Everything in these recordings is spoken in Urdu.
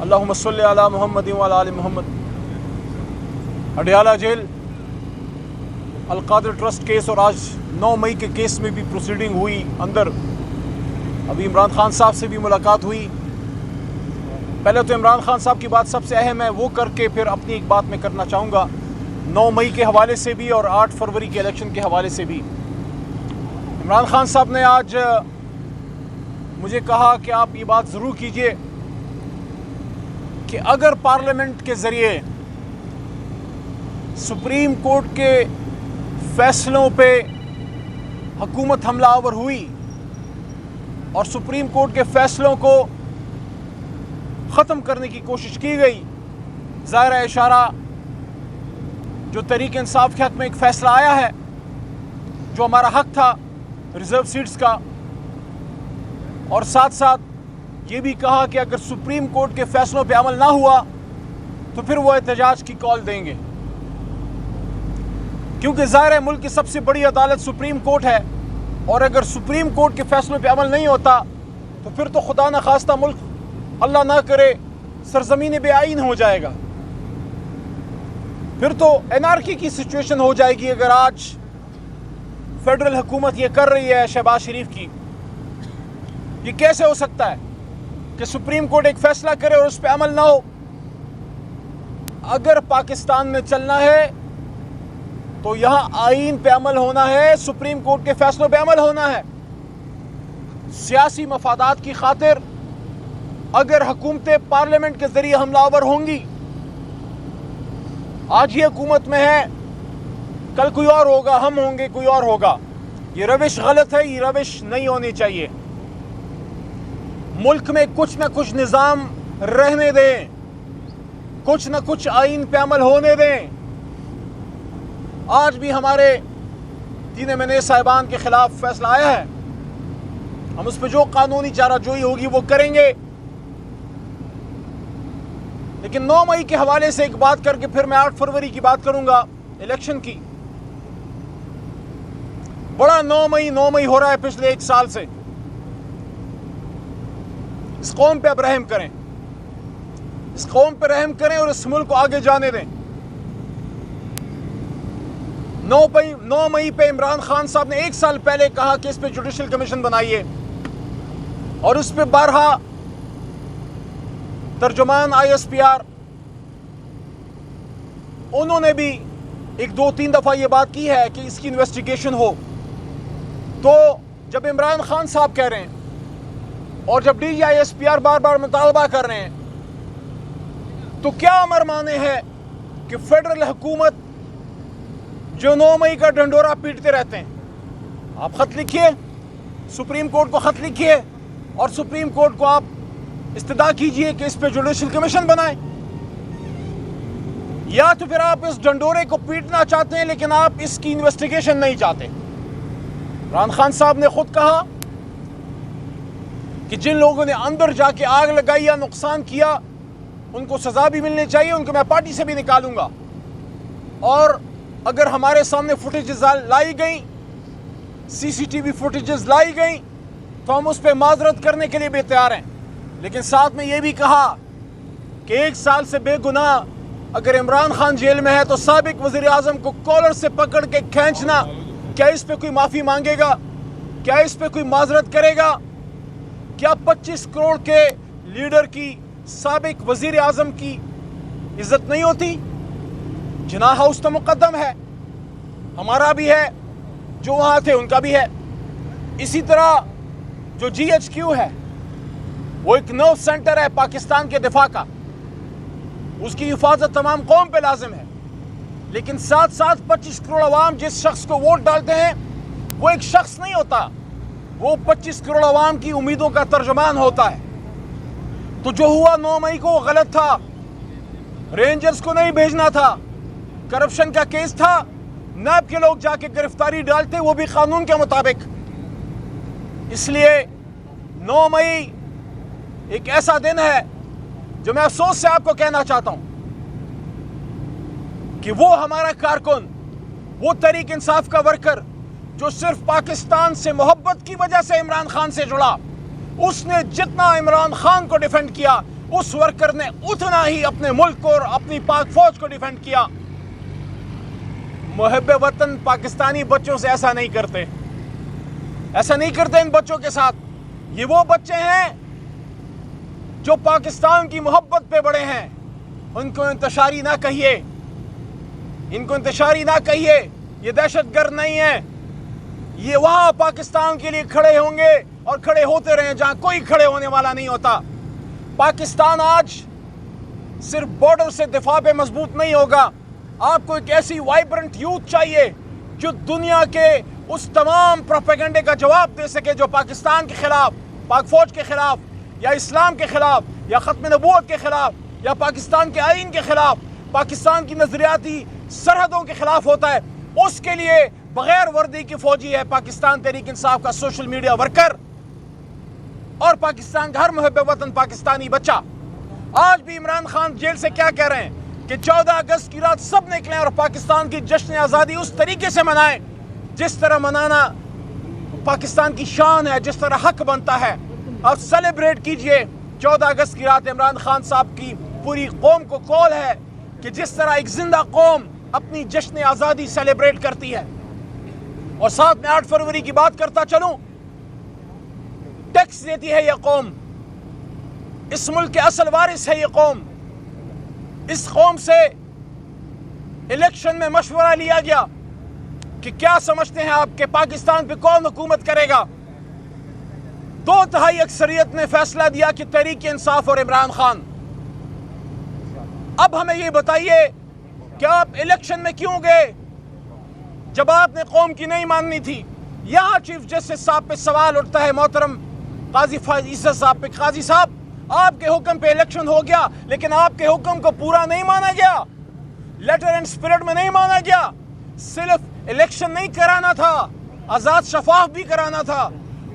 اللہم صلی علی محمد وعلی آل محمد۔ اڈیالہ جیل القادر ٹرسٹ کیس اور آج 9 مئی کے کیس میں بھی پروسیڈنگ ہوئی اندر۔ ابھی عمران خان صاحب سے بھی ملاقات ہوئی۔ پہلے تو عمران خان صاحب کی بات سب سے اہم ہے، وہ کر کے پھر اپنی ایک بات میں کرنا چاہوں گا 9 مئی کے حوالے سے بھی اور 8 فروری کے الیکشن کے حوالے سے بھی۔ عمران خان صاحب نے آج مجھے کہا کہ آپ یہ بات ضرور کیجئے کہ اگر پارلیمنٹ کے ذریعے سپریم کورٹ کے فیصلوں پہ حکومت حملہ آور ہوئی اور سپریم کورٹ کے فیصلوں کو ختم کرنے کی کوشش کی گئی، ظاہر اشارہ جو تحریک انصاف کے حق میں ایک فیصلہ آیا ہے جو ہمارا حق تھا ریزرو سیٹس کا، اور ساتھ ساتھ یہ بھی کہا کہ اگر سپریم کورٹ کے فیصلوں پہ عمل نہ ہوا تو پھر وہ احتجاج کی کال دیں گے، کیونکہ ظاہر ہے ملک کی سب سے بڑی عدالت سپریم کورٹ ہے، اور اگر سپریم کورٹ کے فیصلوں پہ عمل نہیں ہوتا تو پھر تو خدا نخواستہ ملک اللہ نہ کرے سرزمین بے آئین ہو جائے گا، پھر تو انارکی کی سچویشن ہو جائے گی۔ اگر آج فیڈرل حکومت یہ کر رہی ہے شہباز شریف کی، یہ کیسے ہو سکتا ہے کہ سپریم کورٹ ایک فیصلہ کرے اور اس پہ عمل نہ ہو؟ اگر پاکستان میں چلنا ہے تو یہاں آئین پہ عمل ہونا ہے، سپریم کورٹ کے فیصلوں پہ عمل ہونا ہے۔ سیاسی مفادات کی خاطر اگر حکومتیں پارلیمنٹ کے ذریعے حملہ آور ہوں گی، آج یہ حکومت میں ہے، کل کوئی اور ہوگا، ہم ہوں گے، کوئی اور ہوگا، یہ روش غلط ہے، یہ روش نہیں ہونی چاہیے۔ ملک میں کچھ نہ کچھ نظام رہنے دیں، کچھ نہ کچھ آئین پہ عمل ہونے دیں۔ آج بھی ہمارے 3 MNA صاحبان کے خلاف فیصلہ آیا ہے، ہم اس پہ جو قانونی چارہ جوئی ہوگی وہ کریں گے، لیکن 9 مئی کے حوالے سے ایک بات کر کے پھر میں 8 فروری کی بات کروں گا الیکشن کی۔ بڑا 9 مئی ہو رہا ہے پچھلے 1 سال سے۔ اس قوم پہ اب رحم کریں، اس قوم پہ رحم کریں اور اس ملک کو آگے جانے دیں۔ 9 مئی پہ عمران خان صاحب نے 1 سال پہلے کہا کہ اس پہ جوڈیشل کمیشن بنائیے، اور اس پہ بارہا ترجمان ISPR انہوں نے بھی 1-2-3 دفعہ یہ بات کی ہے کہ اس کی انویسٹیگیشن ہو۔ تو جب عمران خان صاحب کہہ رہے ہیں اور جب DG ISPR بار بار مطالبہ کر رہے ہیں، تو کیا امر مانے ہے کہ فیڈرل حکومت جو 9 مئی کا ڈنڈورا پیٹتے رہتے ہیں؟ آپ خط لکھیے، سپریم کورٹ کو خط لکھیے اور سپریم کورٹ کو آپ استدعا کیجئے کہ اس پہ جوڈیشل کمیشن بنائیں، یا تو پھر آپ اس ڈنڈورے کو پیٹنا چاہتے ہیں لیکن آپ اس کی انویسٹیگیشن نہیں چاہتے۔ عمران خان صاحب نے خود کہا کہ جن لوگوں نے اندر جا کے آگ لگائی یا نقصان کیا ان کو سزا بھی ملنی چاہیے، ان کو میں پارٹی سے بھی نکالوں گا، اور اگر ہمارے سامنے فوٹیجز لائی گئیں، CCTV فوٹیجز لائی گئیں تو ہم اس پہ معذرت کرنے کے لیے بھی تیار ہیں، لیکن ساتھ میں یہ بھی کہا کہ 1 سال سے بے گناہ اگر عمران خان جیل میں ہے تو سابق وزیر اعظم کو کالر سے پکڑ کے کھینچنا، کیا اس پہ کوئی معافی مانگے گا؟ کیا اس پہ کوئی معذرت کرے گا؟ کیا 25 کروڑ کے لیڈر کی، سابق وزیر اعظم کی عزت نہیں ہوتی؟ جناح ہاؤس تو مقدم ہے، ہمارا بھی ہے، جو وہاں تھے ان کا بھی ہے۔ اسی طرح جو GHQ ہے وہ ایک نرو سینٹر ہے پاکستان کے دفاع کا، اس کی حفاظت تمام قوم پہ لازم ہے، لیکن ساتھ ساتھ 25 کروڑ عوام جس شخص کو ووٹ ڈالتے ہیں وہ ایک شخص نہیں ہوتا، وہ 25 کروڑ عوام کی امیدوں کا ترجمان ہوتا ہے۔ تو جو ہوا 9 مئی کو غلط تھا، رینجرز کو نہیں بھیجنا تھا، کرپشن کا کیس تھا، نیب کے لوگ جا کے گرفتاری ڈالتے، وہ بھی قانون کے مطابق۔ اس لیے 9 مئی ایک ایسا دن ہے جو میں افسوس سے آپ کو کہنا چاہتا ہوں کہ وہ ہمارا کارکن، وہ تحریک انصاف کا ورکر جو صرف پاکستان سے محبت کی وجہ سے عمران خان سے جڑا، اس نے جتنا عمران خان کو ڈیفینڈ کیا اس ورکر نے اتنا ہی اپنے ملک کو اور اپنی پاک فوج کو ڈیفینڈ کیا۔ محب وطن پاکستانی بچوں سے ایسا نہیں کرتے، ایسا نہیں کرتے ان بچوں کے ساتھ۔ یہ وہ بچے ہیں جو پاکستان کی محبت پہ بڑے ہیں، ان کو انتشاری نہ کہیے، ان کو انتشاری نہ کہیے، یہ دہشت گرد نہیں ہے، یہ وہاں پاکستان کے لیے کھڑے ہوں گے اور کھڑے ہوتے رہیں جہاں کوئی کھڑے ہونے والا نہیں ہوتا۔ پاکستان آج صرف بارڈر سے دفاع پہ مضبوط نہیں ہوگا، آپ کو ایک ایسی وائبرنٹ یوتھ چاہیے جو دنیا کے اس تمام پروپیگنڈے کا جواب دے سکے جو پاکستان کے خلاف، پاک فوج کے خلاف، یا اسلام کے خلاف، یا ختم نبوت کے خلاف، یا پاکستان کے آئین کے خلاف، پاکستان کی نظریاتی سرحدوں کے خلاف ہوتا ہے۔ اس کے لیے بغیر وردی کی فوجی ہے پاکستان تحریک انصاف کا سوشل میڈیا ورکر اور پاکستان کا ہر محب وطن پاکستانی بچہ۔ آج بھی عمران خان جیل سے کیا کہہ رہے ہیں کہ 14 اگست کی رات سب نکلیں اور پاکستان کی جشن آزادی اس طریقے سے منائیں جس طرح منانا پاکستان کی شان ہے، جس طرح حق بنتا ہے۔ آپ سیلیبریٹ کیجئے 14 اگست کی رات۔ عمران خان صاحب کی پوری قوم کو کال ہے کہ جس طرح ایک زندہ قوم اپنی جشن آزادی سیلیبریٹ کرتی ہے۔ اور ساتھ میں 8 فروری کی بات کرتا چلوں، ٹیکس دیتی ہے یہ قوم، اس ملک کے اصل وارث ہے یہ قوم۔ اس قوم سے الیکشن میں مشورہ لیا گیا کہ کیا سمجھتے ہیں آپ کہ پاکستان پہ کون حکومت کرے گا؟ 2/3 اکثریت نے فیصلہ دیا کہ تحریک انصاف اور عمران خان۔ اب ہمیں یہ بتائیے کہ آپ الیکشن میں کیوں گئے جب آپ نے قوم کی نہیں ماننی تھی؟ یہاں چیف جسٹس صاحب پہ سوال اٹھتا ہے، محترم قاضی عزت صاحب پہ۔ قاضی صاحب، آپ کے حکم پہ الیکشن ہو گیا لیکن آپ کے حکم کو پورا نہیں مانا گیا، لیٹر اینڈ اسپرٹ میں نہیں مانا گیا۔ صرف الیکشن نہیں کرانا تھا، آزاد شفاف بھی کرانا تھا۔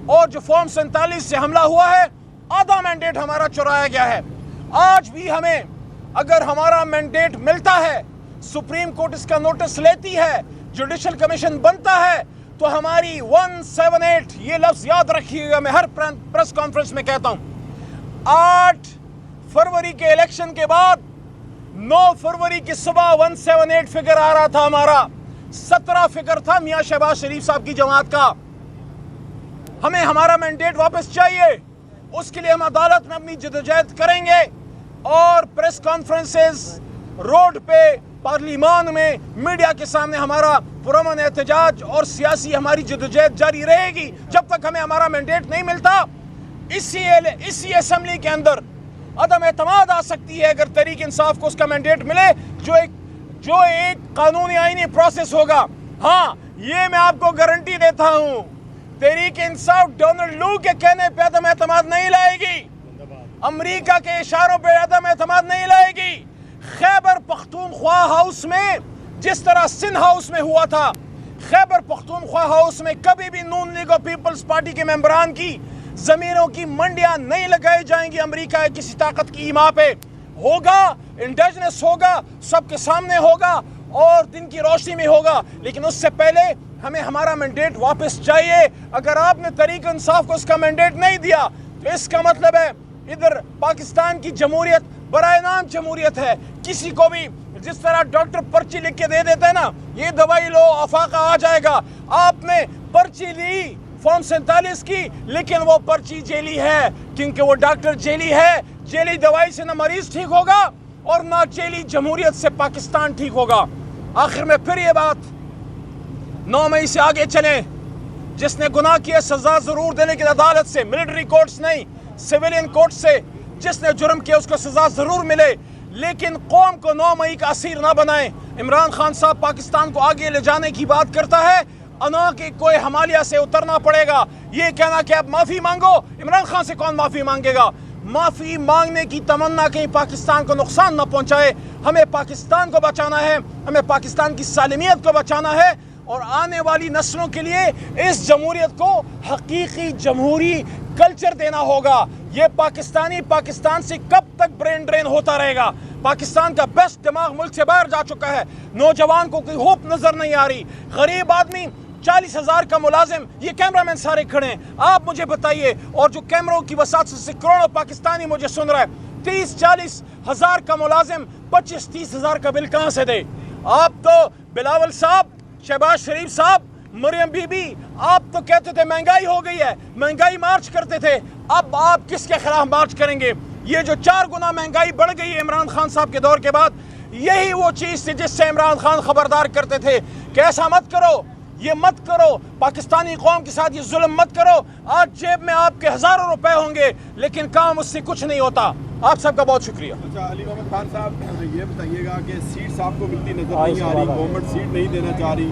اور جو فارم 47 سے حملہ ہوا ہے، آدھا مینڈیٹ ہمارا چرایا گیا ہے۔ آج بھی ہمیں اگر ہمارا مینڈیٹ ملتا ہے، سپریم کورٹ اس کا نوٹس لیتی ہے، جوڈیشل کمیشن بنتا ہے، تو ہماری 178، یہ لفظ یاد رکھیے گا، میں ہر پریس کانفرنس میں کہتا ہوں، 8 فروری کے الیکشن کے بعد 9 فروری کی صبح 178 فگر آ رہا تھا ہمارا، 17 فگر تھا میاں شہباز شریف صاحب کی جماعت کا۔ ہمیں ہمارا مینڈیٹ واپس چاہیے، اس کے لیے ہم عدالت میں اپنی جدوجہد کریں گے، اور پریس کانفرنسز، روڈ پہ، پارلیمان میں، میڈیا کے سامنے ہمارا پرامن احتجاج اور سیاسی ہماری جدوجہد جاری رہے گی جب تک ہمیں ہمارا مینڈیٹ نہیں ملتا۔ اسی اسمبلی کے اندر عدم اعتماد آ سکتی ہے اگر تحریک انصاف کو اس کا مینڈیٹ ملے، جو ایک قانونی آئینی پروسیس ہوگا۔ ہاں، یہ میں آپ کو گارنٹی دیتا ہوں، تحریک انصاف ڈونلڈ لو کے کہنے پہ عدم اعتماد نہیں لائے گی، امریکہ کے اشاروں پہ عدم اعتماد نہیں لائے گی۔ خیبر پختونخوا ہاؤس میں جس طرح سندھ ہاؤس میں ہوا تھا، خیبر پختونخوا ہاؤس میں کبھی بھی نون لیگ اور پیپلز پارٹی کے ممبران کی زمینوں کی منڈیاں نہیں لگائی جائیں گی امریکہ کسی طاقت کی ایما پہ۔ ہوگا، انڈیجنس ہوگا، سب کے سامنے ہوگا اور دن کی روشنی میں ہوگا، لیکن اس سے پہلے ہمیں ہمارا مینڈیٹ واپس چاہیے۔ اگر آپ نے تحریک انصاف کو اس کا مینڈیٹ نہیں دیا تو اس کا مطلب ہے ادھر پاکستان کی جمہوریت برائے نام جمہوریت ہے۔ کسی کو بھی جس طرح ڈاکٹر پرچی لکھ کے دے دیتا ہے نا، یہ دوائی لو آفاقہ آ جائے گا، آپ نے پرچی لی فارم 47 کی، لیکن وہ پرچی جیلی ہے کیونکہ وہ ڈاکٹر جیلی ہے۔ جیلی دوائی سے نہ مریض ٹھیک ہوگا اور نہ جیلی جمہوریت سے پاکستان ٹھیک ہوگا۔ آخر میں پھر یہ بات 9 مئی سے آگے چلیں، جس نے گناہ کیا سزا ضرور دینے کی عدالت سے، ملٹری کورٹس نہیں، سویلین کورٹ سے، جس نے جرم کیا اس کو سزا ضرور ملے، لیکن قوم کو 9 مئی کا اسیر نہ بنائیں۔ عمران خان صاحب پاکستان کو آگے لے جانے کی بات کرتا ہے، انا کہ کوئی ہمالیہ سے اترنا پڑے گا، یہ کہنا کہ آپ معافی مانگو، عمران خان سے کون معافی مانگے گا؟ معافی مانگنے کی تمنا کہیں پاکستان کو نقصان نہ پہنچائے۔ ہمیں پاکستان کو بچانا ہے، ہمیں پاکستان کی سالمیت کو بچانا ہے، اور آنے والی نسلوں کے لیے اس جمہوریت کو حقیقی جمہوری کلچر دینا ہوگا۔ یہ پاکستان سے کب تک برین ڈرین ہوتا رہے گا؟ پاکستان کا بیسٹ دماغ ملک سے باہر جا چکا ہے، نوجوان کو کوئی ہوپ نظر نہیں آ رہی، غریب آدمی، 40,000 کا ملازم، یہ کیمرہ مین سارے کھڑے ہیں۔ آپ مجھے بتائیے، اور جو کیمروں کی وسعت سے کروڑوں پاکستانی مجھے سن رہا ہے، 30-40 ہزار کا ملازم 25-30 ہزار کا بل کہاں سے دے؟ آپ تو بلاول صاحب، شہباز شریف صاحب، مریم بی بی، آپ تو کہتے تھے مہنگائی ہو گئی ہے، مہنگائی مارچ کرتے تھے، اب آپ کس کے خلاف مارچ کریں گے؟ یہ جو 4 گنا مہنگائی بڑھ گئی ہے عمران خان صاحب کے دور کے بعد، یہی وہ چیز تھی جس سے عمران خان خبردار کرتے تھے کہ ایسا مت کرو، یہ مت کرو، پاکستانی قوم کے ساتھ یہ ظلم مت کرو۔ آج جیب میں آپ کے ہزاروں روپے ہوں گے لیکن کام اس سے کچھ نہیں ہوتا۔ آپ سب کا بہت شکریہ۔ اچھا علی محمد خان صاحب یہ بتائیے گا کہ سیٹس آپ کو ملتی نظر نہیں آ رہی، گورنمنٹ سیٹ نہیں دینا چاہ رہی،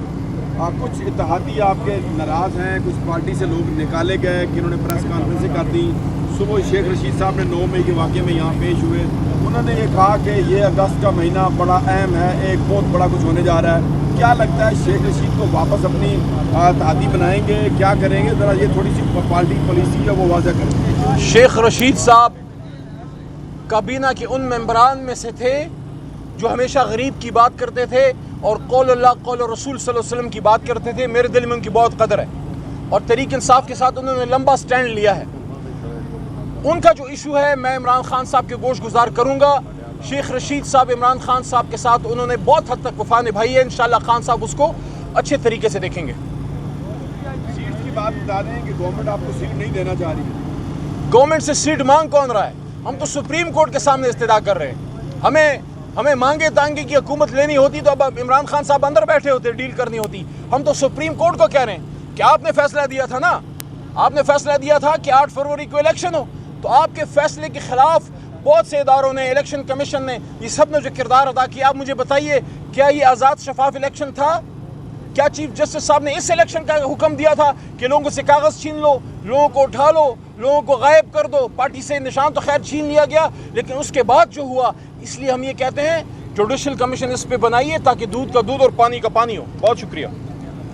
کچھ اتحادی آپ کے ناراض ہیں، کچھ پارٹی سے لوگ نکالے گئے کہ انہوں نے پریس کانفرنسیں کر دی۔ صبح شیخ رشید صاحب نے 9 مئی کے واقعے میں یہاں پیش ہوئے، انہوں نے یہ کہا کہ یہ اگست کا مہینہ بڑا اہم ہے، ایک بہت بڑا کچھ ہونے جا رہا ہے۔ کیا لگتا ہے شیخ رشید کو واپس اپنی اتحادی بنائیں گے، کیا کریں گے؟ ذرا یہ تھوڑی سی پارٹی پالیسی ہے وہ واضح کریں۔ شیخ رشید صاحب کابینہ کے ان ممبران میں سے تھے جو ہمیشہ غریب کی بات کرتے تھے اور قول اللہ قول رسول صلی اللہ علیہ وسلم کی بات کرتے تھے۔ میرے دل میں ان کی بہت قدر ہے اور تحریک انصاف کے ساتھ انہوں نے لمبا سٹینڈ لیا ہے۔ ان کا جو ایشو ہے میں عمران خان صاحب کے گوش گزار کروں گا۔ شیخ رشید صاحب عمران خان صاحب کے ساتھ انہوں نے بہت حد تک وفا نبھائی ہے، انشاءاللہ خان صاحب اس کو اچھے طریقے سے دیکھیں گے۔ سیٹس کی بات بتا دیں کہ گورنمنٹ آپ کو سیٹ نہیں دینا چاہ رہی ہے۔ گورنمنٹ سے سیٹ مانگ کون رہا ہے؟ ہم تو سپریم کورٹ کے سامنے استدعا کر رہے ہیں۔ ہمیں مانگے تانگے کی حکومت لینی ہوتی تو اب عمران خان صاحب اندر بیٹھے ہوتے، ڈیل کرنی ہوتی۔ ہم تو سپریم کورٹ کو کہہ رہے ہیں کہ آپ نے فیصلہ دیا تھا نا، آپ نے فیصلہ دیا تھا کہ 8 فروری کو الیکشن ہو، تو آپ کے فیصلے کے خلاف بہت سے اداروں نے، الیکشن کمیشن نے، یہ سب نے جو کردار ادا کیا، آپ مجھے بتائیے کیا یہ آزاد شفاف الیکشن تھا؟ کیا چیف جسٹس صاحب نے اس الیکشن کا حکم دیا تھا کہ لوگوں سے کاغذ چھین لو، لوگوں کو اٹھا لو، لوگوں کو غائب کر دو؟ پارٹی سے نشان تو خیر چھین لیا گیا لیکن اس کے بعد جو ہوا، اس لیے ہم یہ کہتے ہیں جوڈیشل کمیشن اس پہ بنائیے تاکہ دودھ کا دودھ اور پانی کا پانی ہو۔ بہت شکریہ۔